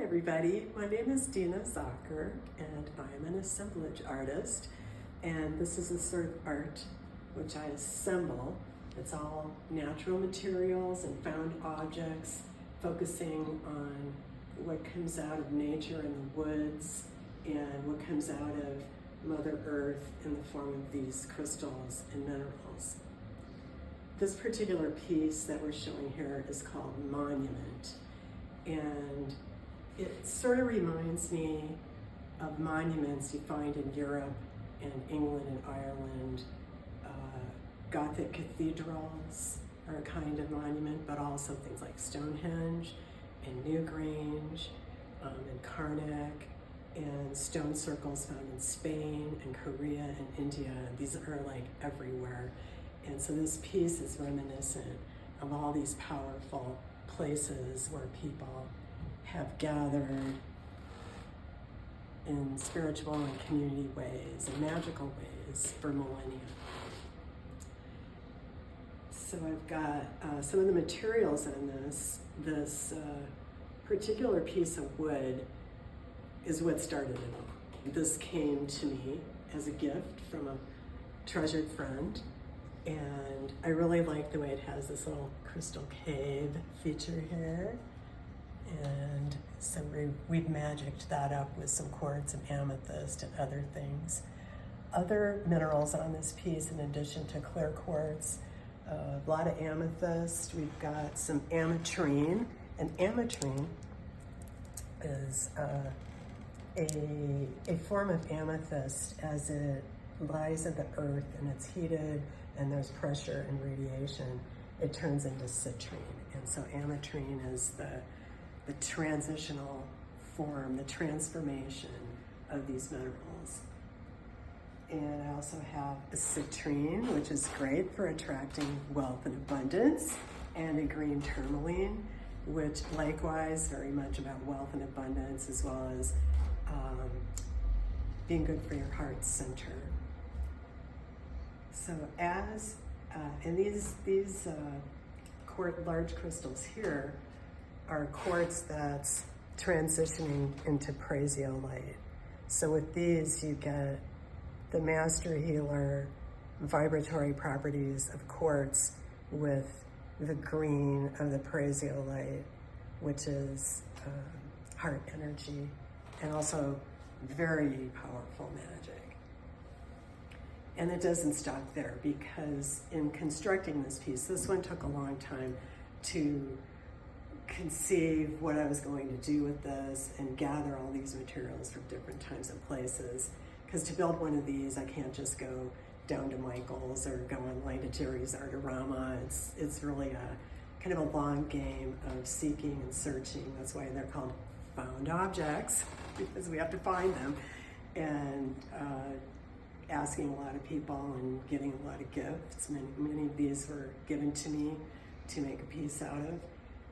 everybody. My name is Dena Zocher, and I'm an assemblage artist. And this is the sort of art which I assemble. It's all natural materials and found objects, focusing on what comes out of nature in the woods and what comes out of Mother Earth in the form of these crystals and minerals. This particular piece that we're showing here is called Monument. And it sort of reminds me of monuments you find in Europe and England and Ireland. Gothic cathedrals are a kind of monument, but also things like Stonehenge and Newgrange and Karnak, and stone circles found in Spain and Korea and India. These are like everywhere. And so this piece is reminiscent of all these powerful places where people have gathered in spiritual and community ways and magical ways for millennia. So I've got some of the materials in this particular piece of wood is what started it all. This came to me as a gift from a treasured friend, and I really like the way it has this little crystal cave feature here. And so we've magicked that up with some quartz and amethyst and other things. Other minerals on this piece, in addition to clear quartz, a lot of amethyst. We've got some ametrine, and ametrine is a form of amethyst as it lies in the earth and it's heated and there's pressure and radiation, it turns into citrine. And so ametrine is the transitional form, the transformation of these minerals. And I also have a citrine, which is great for attracting wealth and abundance, and a green tourmaline, which likewise very much about wealth and abundance, as well as being good for your heart center. So and these large crystals here are quartz that's transitioning into praesiolite. So with these, you get the master healer vibratory properties of quartz with the green of the praesiolite, which is heart energy, and also very powerful magic. And it doesn't stop there, because in constructing this piece, this one took a long time to conceive what I was going to do with this and gather all these materials from different times and places. Because to build one of these, I can't just go down to Michael's or go online to Jerry's Artorama. It's really a kind of a long game of seeking and searching. That's why they're called found objects, because we have to find them, and asking a lot of people and getting a lot of gifts. Many of these were given to me to make a piece out of.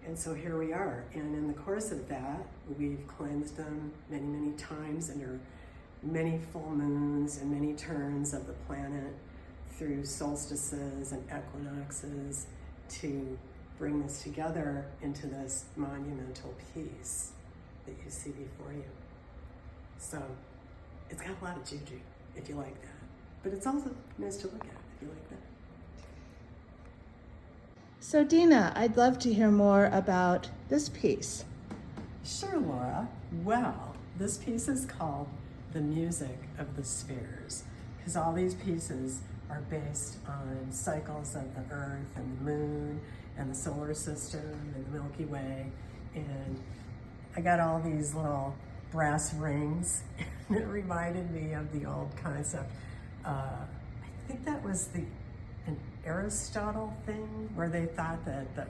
And so here we are. And in the course of that, we've cleansed them many, many times under many full moons and many turns of the planet, through solstices and equinoxes, to bring this together into this monumental piece that you see before you. So it's got a lot of juju, if you like that. But it's also nice to look at, if you like that. So Dena, I'd love to hear more about this piece. Sure, Laura. Well, this piece is called The Music of the Spheres, because all these pieces are based on cycles of the Earth and the Moon and the solar system and the Milky Way. And I got all these little brass rings, and it reminded me of the old concept. I think that was an Aristotle thing, where they thought that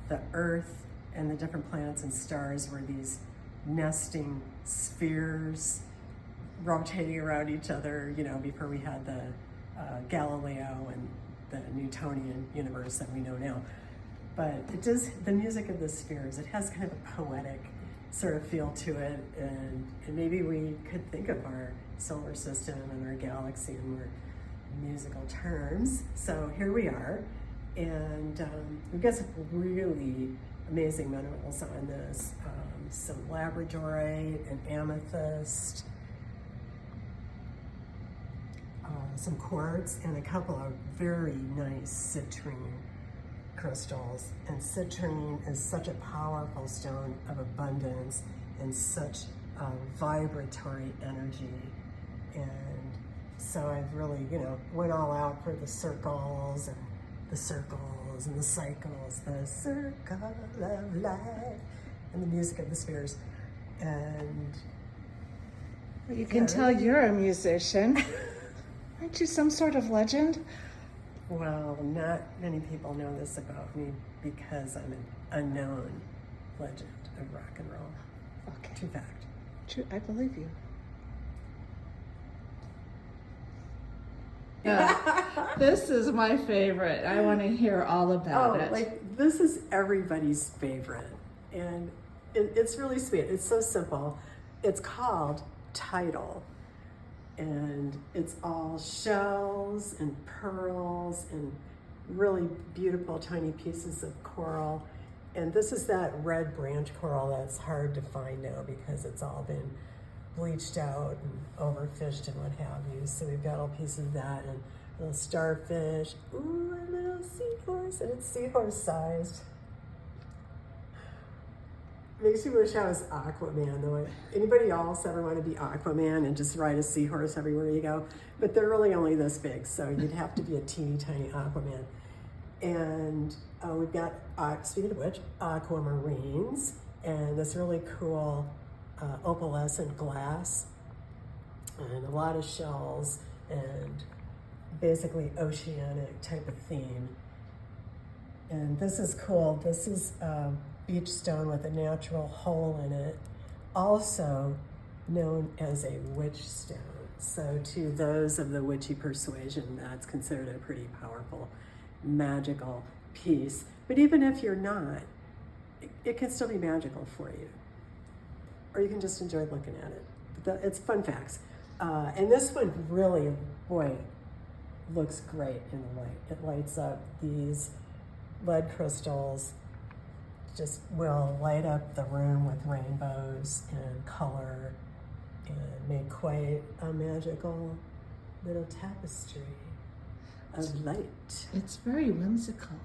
the Earth and the different planets and stars were these nesting spheres rotating around each other, before we had the Galileo and the Newtonian universe that we know now. But it does, the music of the spheres, it has kind of a poetic sort of feel to it, and maybe we could think of our solar system and our galaxy in more musical terms. So here we are, and we've got some really amazing minerals on this. some labradorite and amethyst, some quartz, and a couple of very nice citrine crystals. And citrine is such a powerful stone of abundance and such a vibratory energy. And so I've really, went all out for the circles and the circles and the cycles, the circle of life, and the music of the spheres. And Well, you can tell you're a musician. Aren't you some sort of legend? well, not many people know this about me because I'm an unknown legend of rock and roll. Okay. True fact. True, I believe you. This is my favorite. I want to hear all about it. Like this is everybody's favorite, and it's really sweet. It's so simple. It's called Tidal, and it's all shells and pearls and really beautiful tiny pieces of coral. And this is that red branch coral that's hard to find now because it's all been bleached out and overfished and what have you. So we've got all pieces of that and a little starfish. Ooh, a little seahorse, and it's seahorse sized. Makes me wish I was Aquaman though. Anybody else ever want to be Aquaman and just ride a seahorse everywhere you go? But they're really only this big, so you'd have to be a teeny tiny Aquaman. And we've got, speaking of which, aquamarines and this really cool opalescent glass and a lot of shells and basically oceanic type of theme. And this is cool. This is beach stone with a natural hole in it, also known as a witch stone. So to those of the witchy persuasion, that's considered a pretty powerful magical piece. But even if you're not, it can still be magical for you. Or you can just enjoy looking at it. But it's fun facts. And this one really, boy, looks great in the light. It lights up. These lead crystals just will light up the room with rainbows and color and make quite a magical little tapestry of light. It's very whimsical.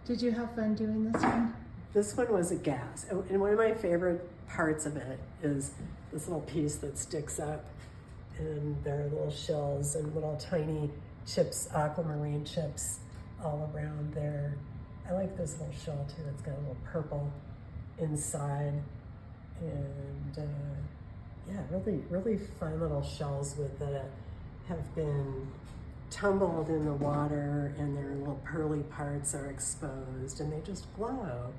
Did you have fun doing this one? This one was a gas. And one of my favorite parts of it is this little piece that sticks up, and there are little shells and little tiny chips, aquamarine chips all around there. I like this little shell too. It's got a little purple inside, and yeah, really fun little shells that have been tumbled in the water, and their little pearly parts are exposed, and they just glow.